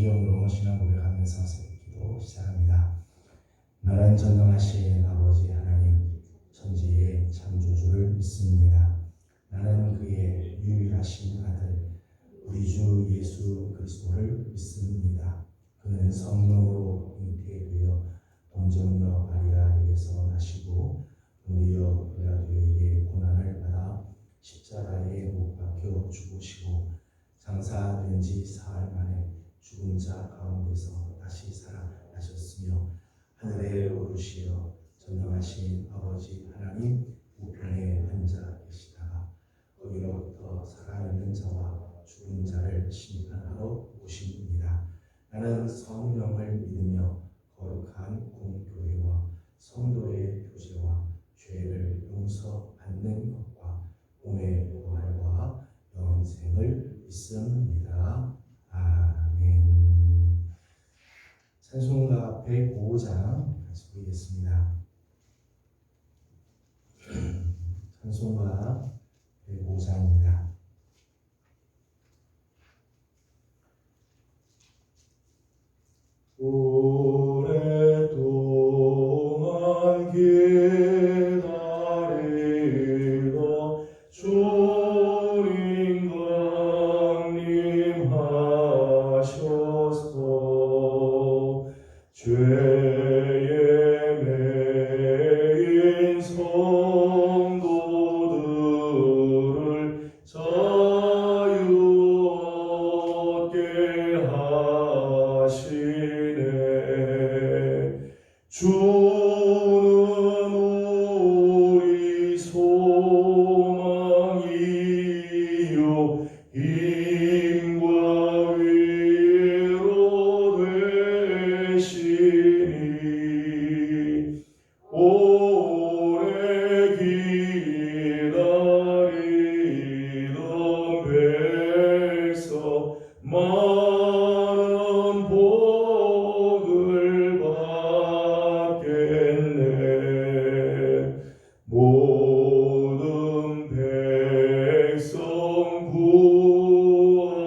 심정으로 신앙 고백하면서 기도 시작합니다. 나는 전능하신 아버지 하나님 천지의 창조주를 믿습니다. 나는 그의 유일하신 아들 우리 주 예수 그리스도를 믿습니다. 그는 성령으로 잉태되어 동정녀 마리아에게서 나시고 본디오 빌라도에게 고난을 받아 십자가에 못 박혀 죽으시고 장사된 지 사흘 만에 죽은 자 가운데서 다시 살아나셨으며 하늘에 오르시어 전능하신 아버지 하나님 우편에 앉아 계시다가 거기로부터 살아있는 자와 죽은 자를 심판하러 오십니다. 나는 성령을 믿으며 거룩한 공교회와 성도의 교제와 죄를 용서받는 것과 몸의 부활과 영생을 믿습니다. 아멘. 찬송가 105장 같이 보겠습니다. 찬송가 105장입니다. 오랫동안 기다리던 주님 강림하셔서 죄에 매인 성도들을 자유 얻게 하시네. 주는 우리 소망이요 힘과 위로 되시니 오래 기다리던 백성 많은 복을 받겠네. 모든 백성 구하려고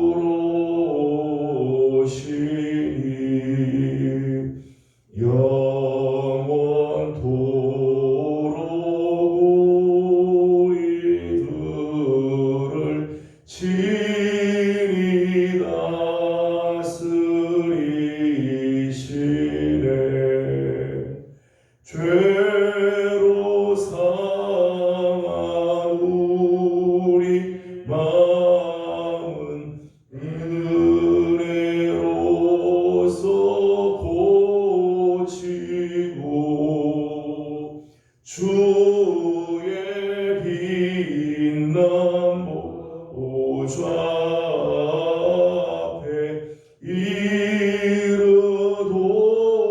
임금으로 오시니 영원토록 우리들을 친히 다스리시네. 죄로 상한 우리 마음은 은혜로서 고치고 주의 빛난 보좌 앞에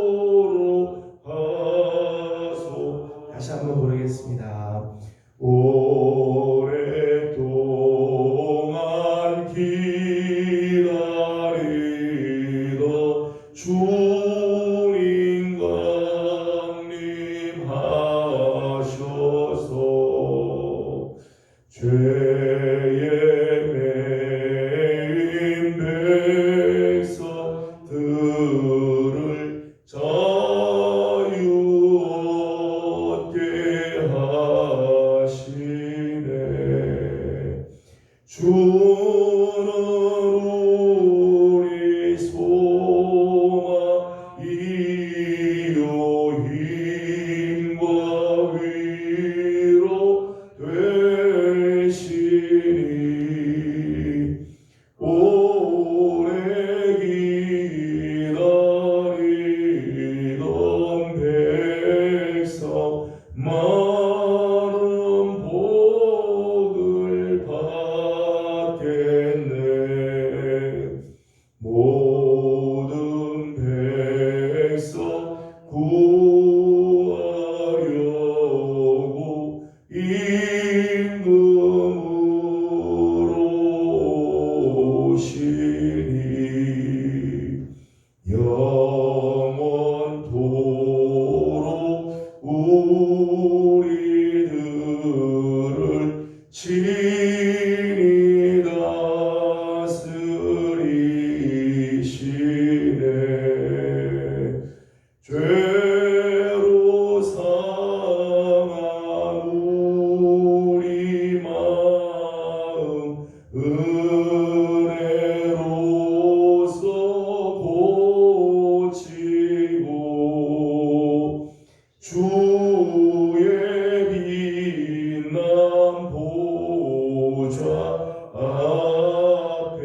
이르도록 하소. 다시 한번 부르겠습니다. 오랫동안 기다리던 주님 강림하셔서 죄에 매인 백성들을 자유 얻게 하시네. 주는 우리 소망이요 힘과 위로 되시니 오래 기다리던 백성 많은 복을 받게 친히 다스리시네. 죄로 상한 우리 마음 은혜로서 고치고 주의 빛난 보좌 앞에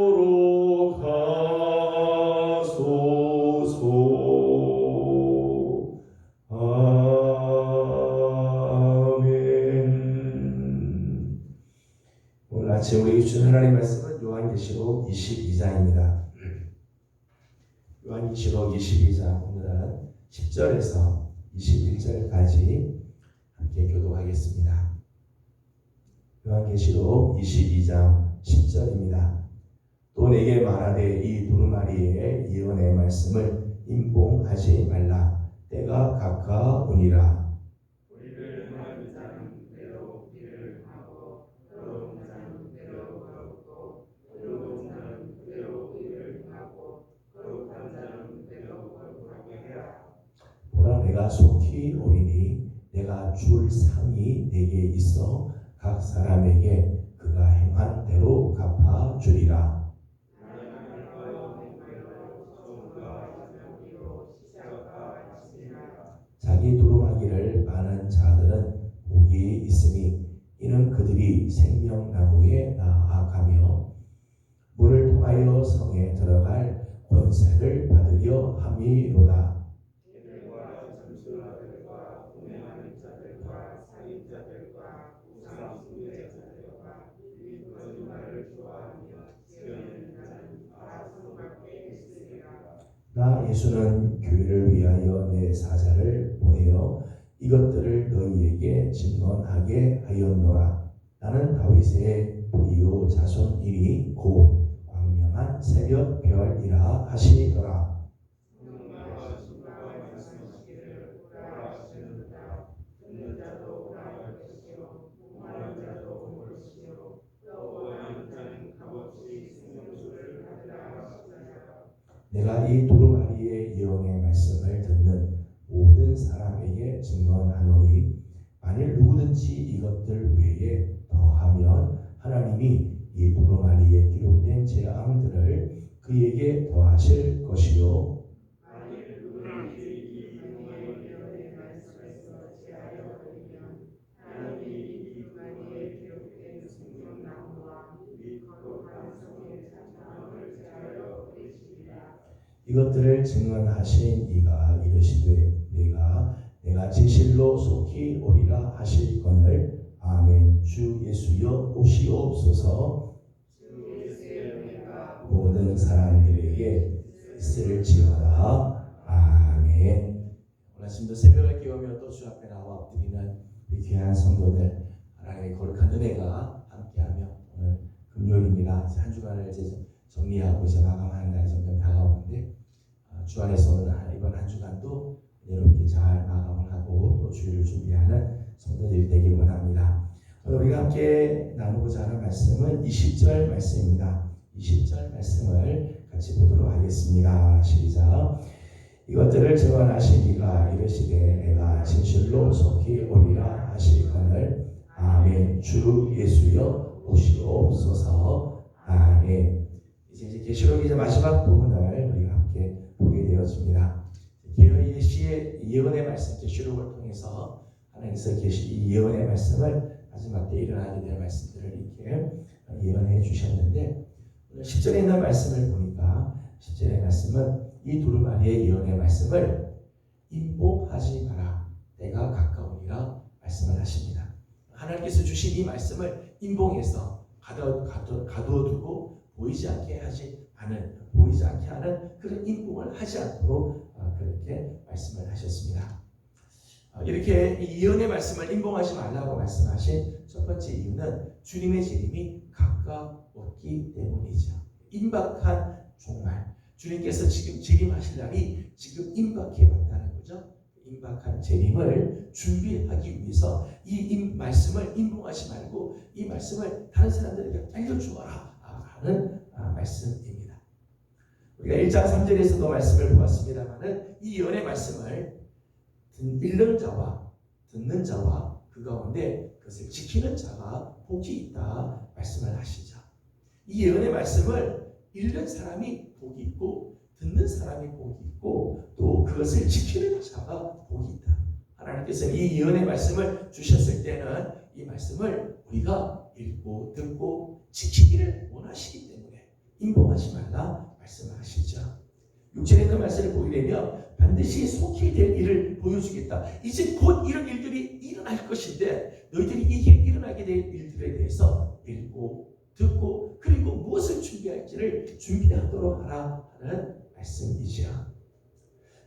이르도록 하소서. 아멘. 오늘 아침 우리 주신 하나님 말씀은 요한계시록 22장입니다. 요한계시록 22장 오늘은 10절에서 21절까지 함께 교독하겠습니다. 요한계시록 22장 10절입니다. 또 내게 말하되 이 두루마리의 예언의 말씀을 임봉하지 말라. 때가 가까우니라. 우리를 행하는 자는 때로 일을 하고 더러운 자는 때로 더럽고 의로운 자는 때로 일을 하고 거룩한 자는 때로 거룩하게 해라. 보라 내가 속히 오리니 내가 줄 상이 내게 있어 각 사람에게 그가 행한 대로 갚아 주리라. 자기 두루마기를 마는 자들은 복이 있으니 이는 그들이 생명나무에 나아가며 물을 통하여 성에 들어갈 권세를 받으려 함이로다. 이들과 점술하들과 운행하는 자들과 살인자들과 우상 숭배자들과 이 거짓말을 좋아하며 지어내는 자는 다 천국밖에 있으리라. 나 예수는 교회를 위하여 내 사자를 보내어 이것들을 너희에게 증언하게 하였노라. 나는 다윗의 불이요 자손이니 곧 광명한 새벽 별이라 하시더라. 누군가가 주가 말씀하시기를 오라 하시는도다. 듣는 자도 오라 할 것이요 목마른 자도 올 것이요 또 원하는 자는 값없이 생명수를 받으라 하시니라. 내가 이 두루마리의 예언의 말씀을 듣는 모든 사람에게 증언하노니 만일 누구든지 이것들 외에 더하면 하나님이 이 두루마리에 기록된 재앙들을 그에게 더하실 것이요 만일 누구든지 이 두루마리의 예언의 말씀에서 제하여 버리면 하나님이 이 두루마리에 기록된 생명나무와 이 거룩한 성의 잔망을 제하여 버리시리라. 이것들을 증언하신 이가 이르시되 내가 진실로 속히 오리라 하시거늘 아멘. 주 예수여 오시옵소서. 주 예수의 은혜가 모든 사람들에게 있을지어다. 아멘. 오늘 아침도 새벽을 깨우며 또 주 앞에 나와 엎드리는 우리 귀한 성도들 하나님의 거룩한 은혜가 함께하며 오늘 금요일입니다. 이제 한 주간을 이제 정리하고 이제 마감하는 날이 점점 다가오는데 주 안에서 이번 한 주간도 여러분께 잘 마감을 하고 또 주일을 준비하는 성도들이 되길 원합니다. 오늘 우리가 함께 나누고자 하는 말씀은 20절 말씀입니다. 20절 말씀을 같이 보도록 하겠습니다. 시작. 이것들을 증언하신 이가 이르시되 내가 진실로 속히 오리라 하시거늘 아멘. 주 예수여 오시옵소서. 아멘. 이제 계시록 이제 마지막 부분을 우리가 함께 보게 되어집니다. 계시의 예언의 말씀 계시록을 통해서 하나님께서 이 예언의 말씀을 마지막 때 일어나게 될 말씀들을 이렇게 예언해 주셨는데 오늘 10절에 있는 말씀을 보니까 10절의 말씀은 이 두루마리의 예언의 말씀을 임봉하지 마라. 때가 가까우니라 말씀을 하십니다. 하나님께서 주신 이 말씀을 임봉해서 가두어 두고 보이지 않게 하는 그런 임봉을 하지 않도록 그렇게 말씀을 하셨습니다. 이렇게 이 예언의 말씀을 임봉하지 말라고 말씀하신 첫 번째 이유는 주님의 재림이 가까웠기 때문이죠. 임박한 종말, 주님께서 지금 재림하실 날이 지금 임박해 왔다는 거죠. 임박한 재림을 준비하기 위해서 이 말씀을 임봉하지 말고 이 말씀을 다른 사람들에게 알려주어라 하는 말씀입니다. 우리가 1장 3절에서도 말씀을 보았습니다만은 이 예언의 말씀을 읽는 자와 듣는 자와 그 가운데 그것을 지키는 자가 복이 있다 말씀을 하시죠. 이 예언의 말씀을 읽는 사람이 복이 있고 듣는 사람이 복이 있고 또 그것을 지키는 자가 복이 있다. 하나님께서 이 예언의 말씀을 주셨을 때는 이 말씀을 우리가 읽고 듣고 지키기를 원하시기 때문에 임봉하지 말라 말씀을 하시죠. 6절에 있는 말씀을 보게 되면 반드시 속히 될 일을 보여주겠다. 이제 곧 이런 일들이 일어날 것인데 너희들이 이게 일어나게 될 일들에 대해서 읽고 듣고 그리고 무엇을 준비할지를 준비하도록 하라 하는 말씀이죠.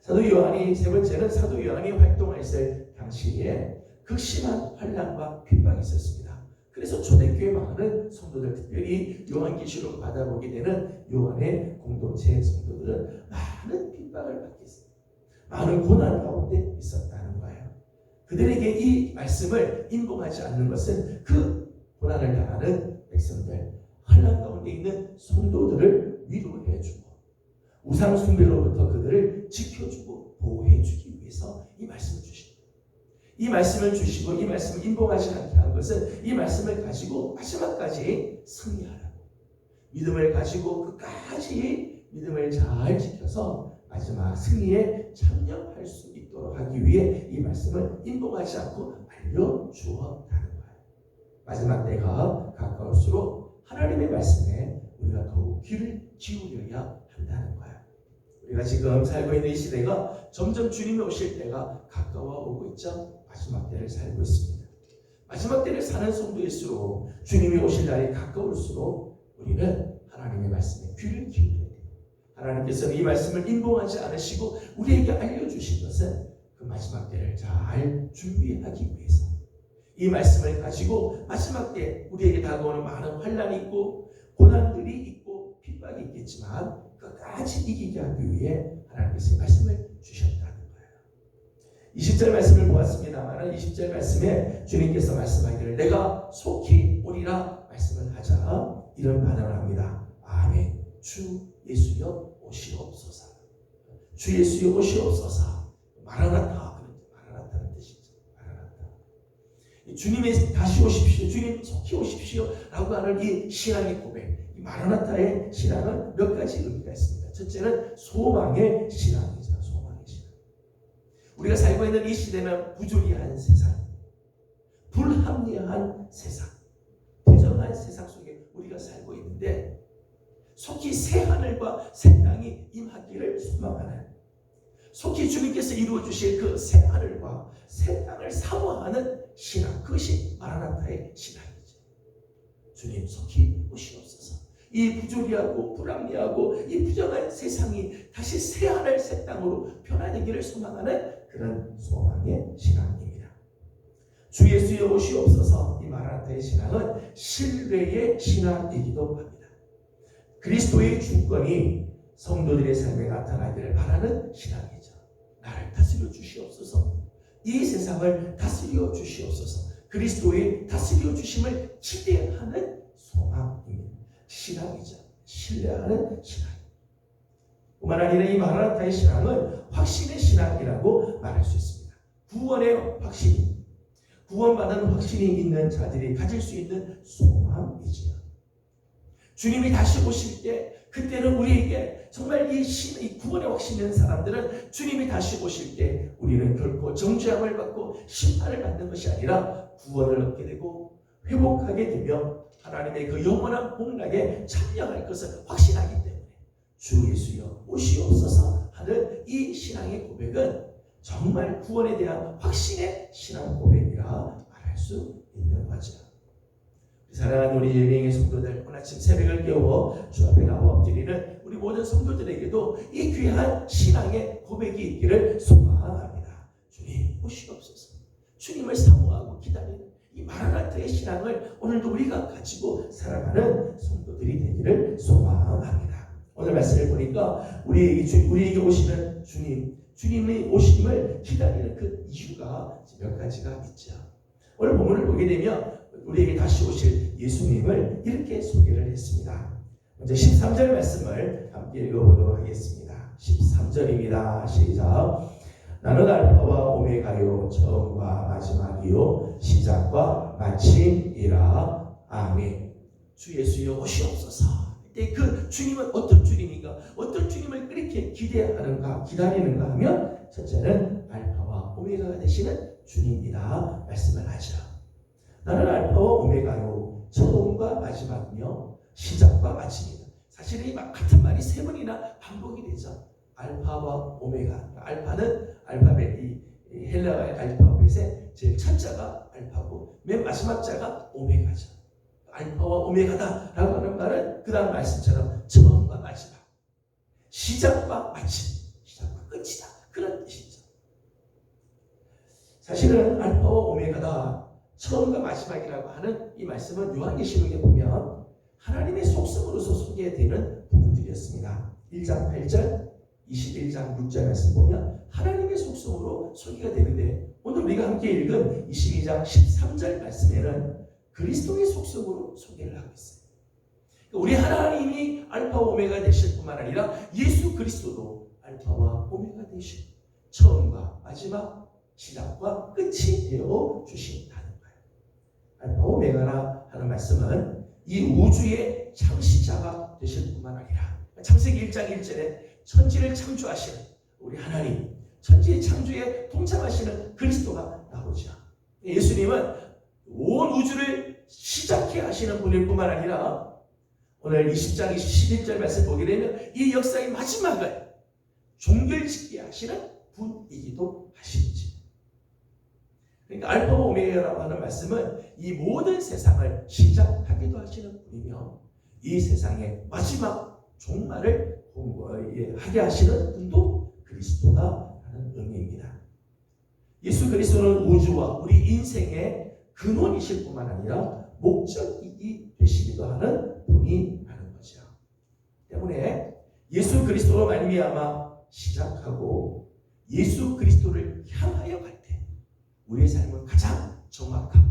사도 요한이 세 번째는 사도 요한이 활동했을 당시에 극심한 환난과 핍박이 있었습니다. 그래서 초대교회 많은 성도들, 특별히 요한계시록 받아보게 되는 요한의 공동체 성도들은 많은 핍박을 받게 했습니다. 많은 고난 가운데 있었다는 거예요. 그들에게 이 말씀을 인봉하지 않는 것은 그 고난을 당하는 백성들, 환난 가운데 있는 성도들을 위로해주고 우상 숭배로부터 그들을 지켜주고 보호해주기 위해서 이 말씀을 주십니다. 이 말씀을 주시고 이 말씀을 인봉하지 않게 한 것은 이 말씀을 가지고 마지막까지 승리하라고, 믿음을 가지고 끝까지 믿음을 잘 지켜서 마지막 승리에 참여할 수 있도록 하기 위해 이 말씀을 인봉하지 않고 알려주었다는 거예요. 마지막 때가 가까울수록 하나님의 말씀에 우리가 더욱 귀를 기울여야 한다는 거예요. 우리가 지금 살고 있는 이 시대가 점점 주님이 오실 때가 가까워 오고 있죠. 마지막 때를 살고 있습니다. 마지막 때를 사는 성도일수록 주님이 오실 날이 가까울수록 우리는 하나님의 말씀에 귀를 기울여야 돼요. 하나님께서는 이 말씀을 인봉하지 않으시고 우리에게 알려주신 것은 그 마지막 때를 잘 준비하기 위해서, 이 말씀을 가지고 마지막 때 우리에게 다가오는 많은 환난이 있고 고난들이 있고 핍박이 있겠지만 끝까지 이기게 하기 위해 하나님께서 이 말씀을 주셨다는 거예요. 20절 말씀을 보았습니다만 20절 말씀에 주님께서 말씀하기를 내가 속히 오리라 말씀을 하자 이런 반응을 합니다. 아멘. 주 예수여 오시옵소서. 주 예수여 오시옵소서. 마라나타, 마라나타는 뜻이죠. 마라나타. 주님이 다시 오십시오, 주님 속히 오십시오 라고 하는 이 신앙의 고백, 이 마라나타의 신앙은 몇 가지 의미가 있습니다. 첫째는 소망의 신앙이죠. 소망의 신앙. 우리가 살고 있는 이 시대는 부조리한 세상, 불합리한 세상, 부정한 세상 속에 우리가 살고 있는데 속히 새 하늘과 새 땅이 임하기를 소망하는, 속히 주님께서 이루어 주실 그 새 하늘과 새 땅을 사모하는 신앙, 그것이 마라나타의 신앙이죠. 주님 속히 오시옵소서. 이 부조리하고 불합리하고 이 부정한 세상이 다시 새 하늘 새 땅으로 변화되기를 소망하는 그런 소망의 신앙입니다. 주 예수여 오시옵소서. 이 마라나타의 신앙은 신뢰의 신앙이기도 합니다. 그리스도의 주권이 성도들의 삶에 나타나기를 바라는 신앙이죠. 나를 다스려 주시옵소서. 이 세상을 다스려 주시옵소서. 그리스도의 다스려 주심을 기대하는 소망입니다. 신앙이죠. 신뢰하는 신앙. 뿐만 아니라 이 마라나타의 신앙은 확신의 신앙이라고 말할 수 있습니다. 구원의 확신, 구원받은 확신이 있는 자들이 가질 수 있는 소망이지요. 주님이 다시 오실 때 그때는 우리에게 정말 이 구원의 확신 있는 사람들은 주님이 다시 오실 때 우리는 결코 정죄함을 받고 심판을 받는 것이 아니라 구원을 얻게 되고 회복하게 되며 하나님의 그 영원한 복락에 참여할 것을 확신하기 때문에 주 예수여 오시옵소서 하는 이 신앙의 고백은 정말 구원에 대한 확신의 신앙 고백이라 말할 수 있는 거죠. 사랑하는 우리 예배의 성도들, 오늘 아침 새벽을 깨워 주 앞에 나와 엎드리는 우리 모든 성도들에게도 이 귀한 신앙의 고백이 있기를 소망합니다. 주님 오시옵소서. 주님을 사모하고 기다리는 이 마라나타의 신앙을 오늘도 우리가 가지고 살아가는 성도들이 되기를 소망합니다. 오늘 말씀을 보니까 우리에게 오시는 주님, 주님의 오심을 기다리는 그 이유가 몇 가지가 있죠. 오늘 본문을 보게 되면 우리에게 다시 오실 예수님을 이렇게 소개를 했습니다. 먼저 13절 말씀을 함께 읽어보도록 하겠습니다. 13절입니다. 시작. 나는 알파와 오메가요, 처음과 마지막이요, 시작과 마침이라. 아멘. 주 예수여 오시옵소서. 이때 그 주님은 어떤 주님인가? 어떤 주님을 그렇게 기대하는가, 기다리는가 하면 첫째는 알파와 오메가가 되시는 주님이다 말씀을 하죠. 나는 알파와 오메가요, 처음과 마지막이며 시작과 마침이다. 사실 이 같은 말이 세 번이나 반복이 되죠. 알파와 오메가. 알파는 알파벳, 이 헬라어의 알파벳의 제일 첫 자가 알파고 맨 마지막 자가 오메가죠. 알파와 오메가다 라고 하는 말은 그 다음 말씀처럼 처음과 마지막, 시작과 마침, 시작과 끝이다, 그런 뜻이죠. 사실은 알파와 오메가다, 처음과 마지막이라고 하는 이 말씀은 요한계시록에 보면 하나님의 속성으로서 소개되는 부분들이었습니다. 1장 8절, 21장 6절 말씀 보면 하나님의 속성으로 소개가 되는데, 오늘 우리가 함께 읽은 22장 13절 말씀에는 그리스도의 속성으로 소개를 하고 있어요. 우리 하나님이 알파와 오메가 되실 뿐만 아니라 예수 그리스도도 알파와 오메가 되시고 처음과 마지막, 시작과 끝이 되어 주신다는 거예요. 알파와 오메가라 하는 말씀은 이 우주의 창시자가 되실 뿐만 아니라 창세기 1장 1절에 천지를 창조하시는 우리 하나님, 천지의 창조에 동참하시는 그리스도가 나오죠. 예수님은 온 우주를 시작해 하시는 분일 뿐만 아니라 오늘 20장 11절 말씀 보게 되면 이 역사의 마지막을 종결짓게 하시는 분이기도 하시지. 그러니까 알파와 오메가라고 하는 말씀은 이 모든 세상을 시작하기도 하시는 분이며 이 세상의 마지막 종말을 하게 하시는 분도 그리스도다라는 의미입니다. 예수 그리스도는 우주와 우리 인생의 근원이실 뿐만 아니라 목적이 되시기도 하는 분이라는 거죠. 때문에 예수 그리스도로 말미암아 시작하고 예수 그리스도를 향하여 갈 때 우리의 삶은 가장 정확하고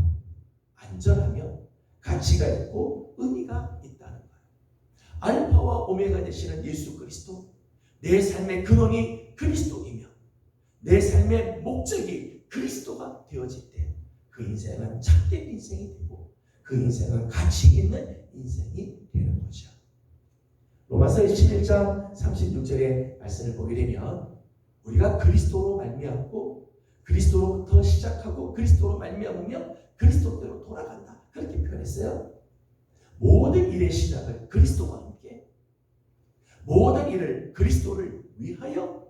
안전하며 가치가 있고 의미가 있다는 거예요. 알파와 오메가 되시는 예수 그리스도, 내 삶의 근원이 그리스도이며 내 삶의 목적이 그리스도가 되어질 때 그 인생은 참된 인생이 되고 그 인생은 가치 있는 인생이 되는 거죠. 로마서 11장 36절의 말씀을 보게 되면 우리가 그리스도로 말미암고 그리스도로부터 시작하고 그리스도로 말미암으며 그리스도대로 돌아간다, 그렇게 표현했어요. 모든 일의 시작을 그리스도와 함께, 모든 일을 그리스도를 위하여,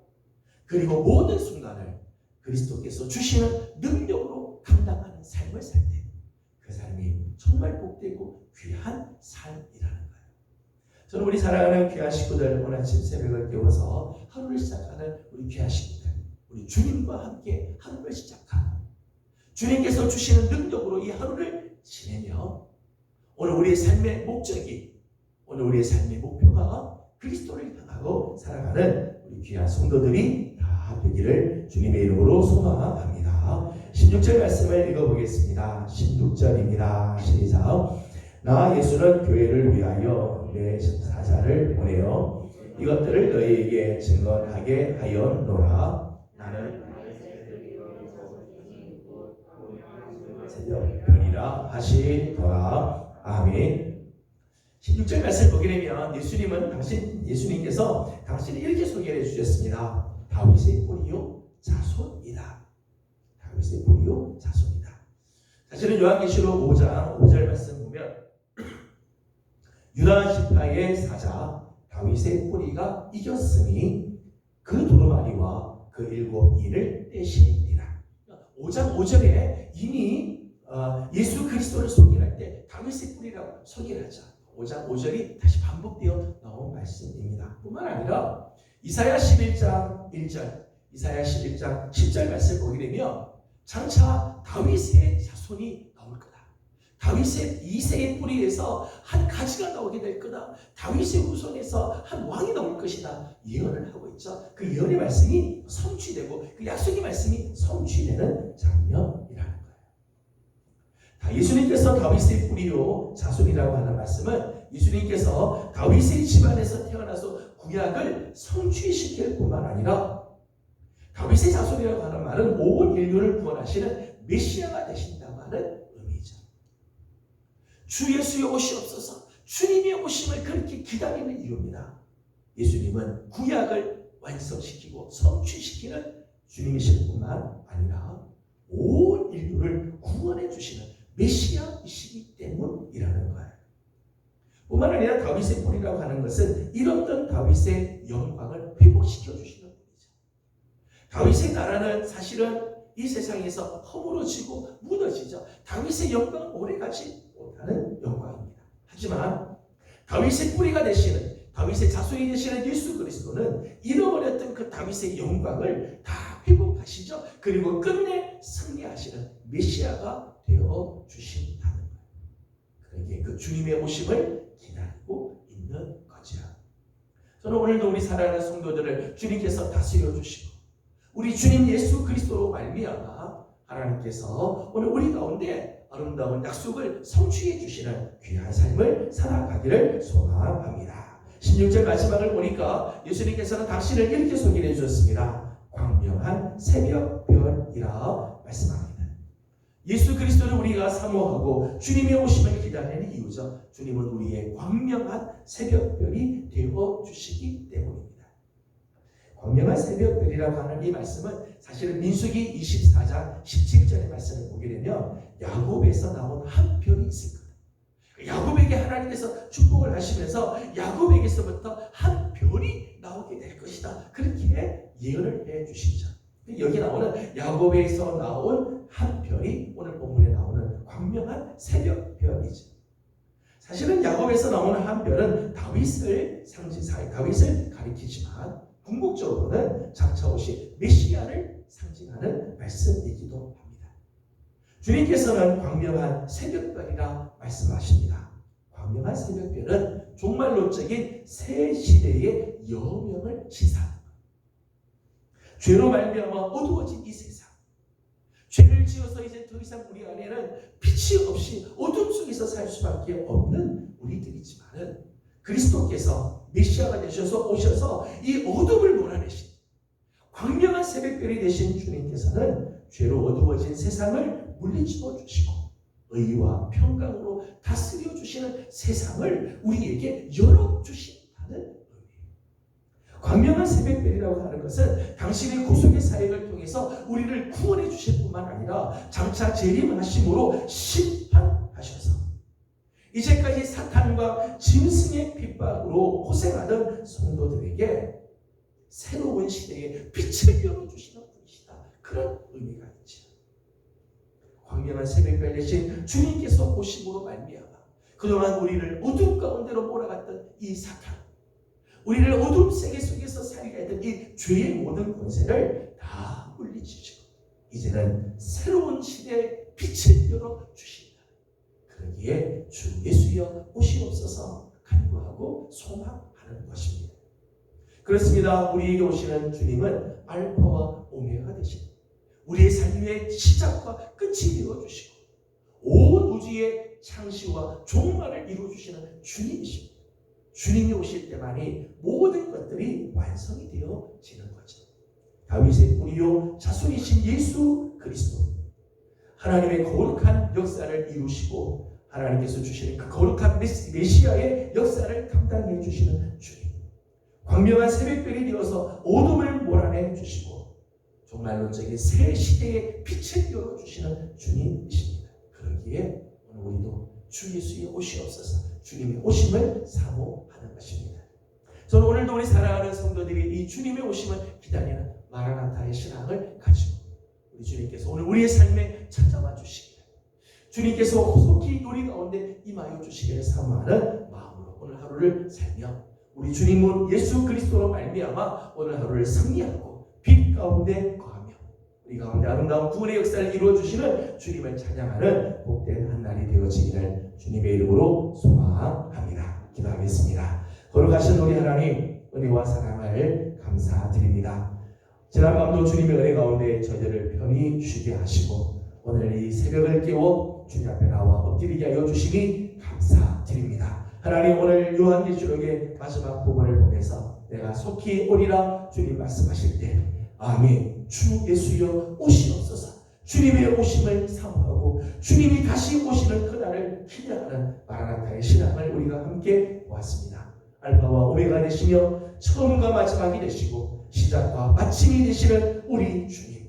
그리고 모든 순간을 그리스도께서 주시는 능력으로 감당하는 삶을 살 때 그 삶이 정말 복되고 귀한 삶이라는 거예요. 저는 우리 사랑하는 귀한 식구들, 오늘 아침 새벽을 깨워서 하루를 시작하는 우리 귀한 식구들, 우리 주님과 함께 하루를 시작하고 주님께서 주시는 능력으로 이 하루를 지내며 오늘 우리의 삶의 목적이, 오늘 우리의 삶의 목표가 그리스도를 향하고 살아가는 우리 귀한 성도들이 다 되기를 주님의 이름으로 소망합니다. 16절 말씀을 읽어보겠습니다. 16절입니다. 시작. 나 예수는 교회를 위하여 내 사자를 보내어 이것들을 너희에게 증언하게 하였노라. 나는 새벽별이라 하시더라. 아멘. 16절 말씀을 보게 되면 예수님께서 당신이 이렇게 소개를 해주셨습니다. 다윗의 뿌리요 자손이다. 다윗의 뿌리요 자손이다. 사실은 요한계시록 5장 5절 말씀 보면 유다 지파의 사자 다윗의 뿌리가 이겼으니 그 두루마리와 그 7인을 떼시리라. 5장 5절에 이미 예수 그리스도를 소개할 때 다윗의 뿌리라고 소개를 하죠. 5장 5절이 다시 반복되어 나온 말씀입니다. 뿐만 아니라 이사야 11장 1절, 이사야 11장 10절 말씀을 보게 되면 장차 다윗의 자손이 나올 거다. 다윗의 2세의 뿌리에서 한 가지가 나오게 될 거다. 다윗의 후손에서 한 왕이 나올 것이다. 예언을 하고 있죠. 그 예언의 말씀이 성취되고 그 약속의 말씀이 성취되는 장면이라는 거예요. 예수님께서 다윗의 뿌리요 자손이라고 하는 말씀은 예수님께서 다윗의 집안에서 태어나서 구약을 성취시킬 뿐만 아니라 다윗의 자손이라고 하는 말은 온 인류를 구원하시는 메시아가 되신다고 하는 의미죠. 주 예수의 오시옵소서, 주님의 오심을 그렇게 기다리는 이유입니다. 예수님은 구약을 완성시키고 성취시키는 주님이실 뿐만 아니라 온 인류를 구원해 주시는 메시아이시기 때문이라는 거예요. 뿐만 아니라 다윗의 뿌리라고 하는 것은 잃었던 다윗의 영광을 회복시켜 주시는 분이죠. 다윗의 나라는 사실은 이 세상에서 허물어지고 무너지죠. 다윗의 영광은 오래가지 못하는 영광입니다. 하지만 다윗의 뿌리가 되시는, 다윗의 자손이 되시는 예수 그리스도는 잃어버렸던 그 다윗의 영광을 다 회복하시죠. 그리고 끝내 승리하시는 메시아가 되어 주신다는 거예요. 그러기에 그 주님의 오심을 기다리고 있는 거죠. 저는 오늘도 우리 사랑하는 성도들을 주님께서 다스려 주시고 우리 주님 예수 그리스도로 말미암아 하나님께서 오늘 우리 가운데 아름다운 약속을 성취해 주시는 귀한 삶을 살아가기를 소망합니다. 16절 마지막을 보니까 예수님께서는 당신을 이렇게 소개해 주셨습니다. 광명한 새벽별이라 말씀합니다. 예수 그리스도를 우리가 사모하고 주님의 오심을 기다리는 이유죠. 주님은 우리의 광명한 새벽별이 되어 주시기 때문입니다. 광명한 새벽별이라고 하는 이 말씀은 사실은 민수기 24장 17절의 말씀을 보게 되면 야곱에서 나온 한 별이 있을 거예요. 야곱에게 하나님께서 축복을 하시면서 야곱에게서부터 한 별이 나오게 될 것이다. 그렇게 예언을 해 주시죠. 여기 나오는 야곱에서 나온 한 별이 오늘 본문에 나오는 광명한 새벽별이죠. 사실은 야곱에서 나오는 한 별은 다윗을 가리키지만 궁극적으로는 장차 오실 메시아를 상징하는 말씀이기도 합니다. 주님께서는 광명한 새벽별이라 말씀하십니다. 광명한 새벽별은 종말론적인 새 시대의 여명을 시사합니다. 죄로 말미암아 어두워진 이 세상, 죄를 지어서 이제 더 이상 우리 안에는 빛이 없이 어둠 속에서 살 수밖에 없는 우리들이지만은 그리스도께서 메시아가 되셔서 오셔서 이 어둠을 몰아내신 광명한 새벽별이 되신 주님께서는 죄로 어두워진 세상을 물리쳐 주시고 의와 평강으로 다스려 주시는 세상을 우리에게 열어 주신다는 의미예요. 광명한 새벽별이라고 하는 것은 당신의 구속의 사역을 통해서 우리를 구원해 주실 뿐만 아니라 장차 재림하심으로 심판하셔서 이제까지 사탄과 짐승의 핍박으로 고생하던 성도들에게 새로운 시대에 빛을 열어주시는 분이시다. 그런 의미가 있죠. 광명한 새벽별 대신 주님께서 오심으로 말미암아 그동안 우리를 어둠 가운데로 몰아갔던 이 사탄, 우리를 어둠 세계 속에서 살게 했던 이 죄의 모든 권세를 다 물리치시고 이제는 새로운 시대에 빛을 열어주신다. 그러기에 주 예수여 오시옵소서 간구하고 소망하는 것입니다. 그렇습니다. 우리에게 오시는 주님은 알파와 오메가 되시고 우리의 삶의 시작과 끝이 되어주시고 온 우주의 창시와 종말을 이루어주시는 주님이십니다. 주님이 오실 때만이 모든 것들이 완성이 되어지는 거죠. 다윗의 뿌리요 자손이신 예수 그리스도, 하나님의 거룩한 역사를 이루시고 하나님께서 주시는 그 거룩한 메시아의 역사를 감당해 주시는 주님, 광명한 새벽별이 되어서 어둠을 몰아내 주시고 종말론적인 새 시대의 빛을 열어주시는 주님이십니다. 그러기에 오늘 우리도 주 예수의 오시옵소서 주님의 오심을 사모하는 것입니다. 저는 오늘도 우리 사랑하는 성도들이 이 주님의 오심을 기다리는 마라나타의 신앙을 가지고 우리 주님께서 오늘 우리의 삶에 찾아와 주시기를, 주님께서 속히 우리 가운데 임하여 주시기를 사모하는 마음으로 오늘 하루를 살며 우리 주님은 예수 그리스도로 말미암아 오늘 하루를 승리하고 빛 가운데 거하며 우리 가운데 아름다운 구원의 역사를 이루어주시는 주님을 찬양하는 복된 한 날이 되어지기를 주님의 이름으로 소망합니다. 기도하겠습니다. 거룩하신 우리 하나님, 은혜와 사랑을 감사드립니다. 지난 밤도 주님의 은혜 가운데 저희들을 편히 쉬게 하시고 오늘 이 새벽을 깨워 주님 앞에 나와 엎드리게 하여 주시니 감사드립니다. 하나님, 오늘 요한계시록의 마지막 부분을 보면서 내가 속히 오리라 주님 말씀하실 때 아멘, 주 예수여 오시옵소서, 주님의 오심을 사모하고 주님이 다시 오시는 그날을 기대하는 마라나타의 신앙을 우리가 함께 보았습니다. 알파와 오메가 되시며 처음과 마지막이 되시고 시작과 마침이 되시는 우리 주님,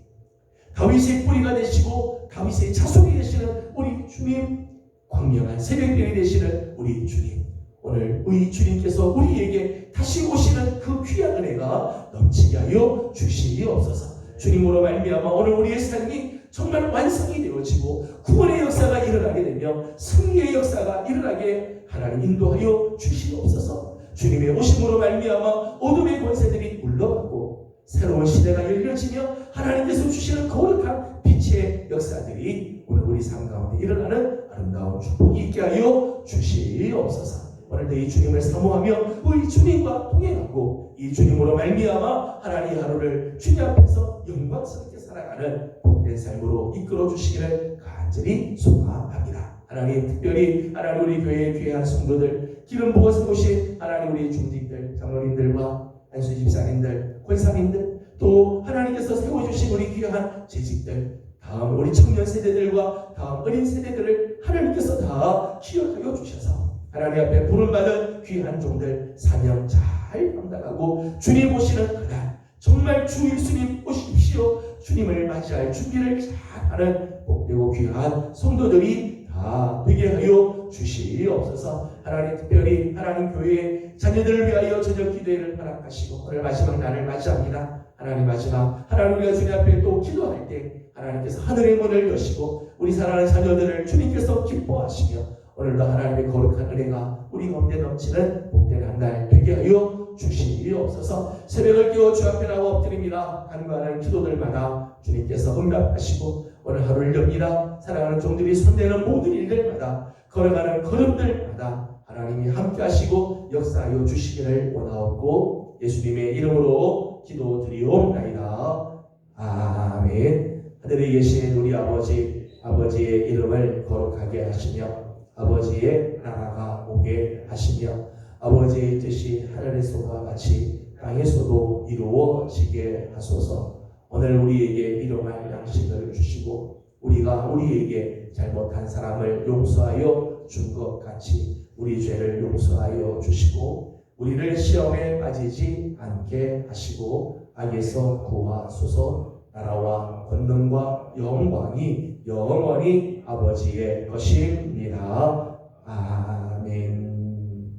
다윗의 뿌리가 되시고 다윗의 자손이 되시는 우리 주님, 광명한 새벽별이 되시는 우리 주님, 오늘 우리 주님께서 우리에게 다시 오시는 그 귀한 은혜가 넘치게 하여 주시옵소서. 주님으로 말미암아 오늘 우리의 삶이 정말 완성이 되어지고 구원의 역사가 일어나게 되며 승리의 역사가 일어나게 하나님 인도하여 주시옵소서. 주님의 오심으로 말미암아 어둠의 권세들이 물러가고 새로운 시대가 열려지며 하나님께서 주시는 거룩한 빛의 역사들이 오늘 우리 삶 가운데 일어나는 아름다운 축복이 있게 하여 주시옵소서. 오늘도 이 주님을 사모하며 우리 주님과 동행하고 이 주님으로 말미암아 하나님의 하루를 주님 앞에서 영광스럽게 살아가는 복된 삶으로 이끌어 주시기를 간절히 소망합니다. 하나님, 특별히 하나님 우리 교회의 귀한 성도들, 기름 부어서 오신 하나님 우리 중직들, 장로님들과 안수 집사님들, 권사님들, 또 하나님께서 세워주신 우리 귀한 재직들, 다음 우리 청년 세대들과 다음 어린 세대들을 하나님께서 다 기억하여 주셔서 하나님 앞에 부름받은 귀한 종들 사명 잘 감당하고 주님 오시는 그날 정말 주 예수님 오십시오, 주님을 맞이할 준비를 잘하는 복되고 귀한 성도들이 다 되게 하여 주시옵소서. 하나님, 특별히 하나님 교회의 자녀들을 위하여 저녁 기도회를 허락하시고 오늘 마지막 날을 맞이합니다. 하나님, 마지막 하나님 우리가 주님 앞에 또 기도할 때 하나님께서 하늘의 문을 여시고 우리 사랑하는 자녀들을 주님께서 기뻐하시며 오늘도 하나님의 거룩한 은혜가 우리 가운데 넘치는 복된 한 날 되게 하여 주시옵소서. 새벽을 깨워 주 앞에 나와 엎드립니다. 간구하는 기도들마다 주님께서 응답하시고 오늘 하루를 엽니다. 사랑하는 종들이 손대는 모든 일들마다 걸어가는 걸음들마다 하나님이 함께 하시고 역사하여 주시기를 원하옵고 예수님의 이름으로 기도드리옵나이다. 아멘. 하늘에 계신 우리 아버지의 이름을 거룩하게 하시며 아버지의 나라가 오게 하시며 아버지의 뜻이 하늘에서와 같이 땅에서도 이루어지게 하소서. 오늘 우리에게 일용할 양식을 주시고 우리가 우리에게 잘못한 사람을 용서하여 준 것 같이 우리 죄를 용서하여 주시고 우리를 시험에 빠지지 않게 하시고 악에서 구하소서. 나라와 권능과 영광이 영원히 아버지의 것입니다. 아멘.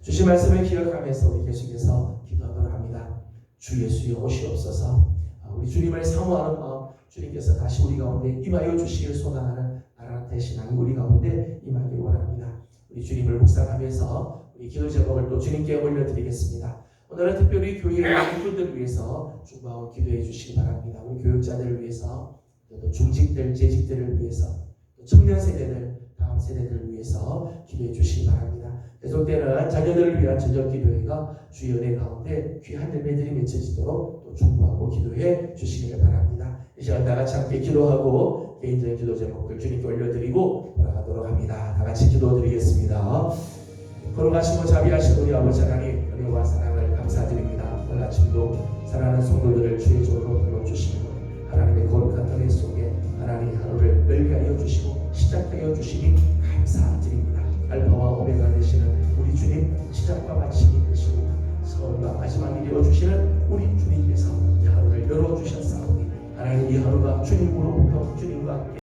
주신 말씀을 기억하면서 우리 계속해서 기도하도록 합니다. 주 예수여 오시옵소서. 우리 주님을 사모하는 마음 주님께서 다시 우리 가운데 임하여 주시길 소망하는 마라나타의 신앙이 우리 가운데 임하길 원합니다. 우리 주님을 묵상하면서 우리 기도 제목을 또 주님께 올려드리겠습니다. 오늘은 특별히 교회의 일꾼들을 위해서 중보하고 기도해 주시기 바랍니다. 우리 교육자들을 위해서, 또 중직들, 재직들을 위해서, 또 청년 세대들, 다음 세대들을 위해서 기도해 주시기 바랍니다. 계속되는 자녀들을 위한 저녁 기도회가 주의 은혜 가운데 귀한 열매들이 맺혀지도록 또 중보하고 기도해 주시기를 바랍니다. 이 시간 다 같이 함께 기도하고 개인적인 기도 제목들 주님께 올려드리고 돌아가도록 합니다. 다 같이 기도드리겠습니다. 거룩하시고 자비하신 우리 아버지 하나님, 은혜와 사랑을 감사드립니다. 오늘 아침도 사랑하는 성도들을 주의 종으로 불러주시고 하나님의 거룩한 은혜 속에 하나님의 하루를 열게 하여 주시고 시작하여 주시니 감사드립니다. 알파와 오메가 되시는 우리 주님, 시작과 마침이 되시고 처음과 마지막이 되어주시는 우리 주님께서 이 하루를 열어주셨사오니 하나님 이 하루가 주님으로부터 주님과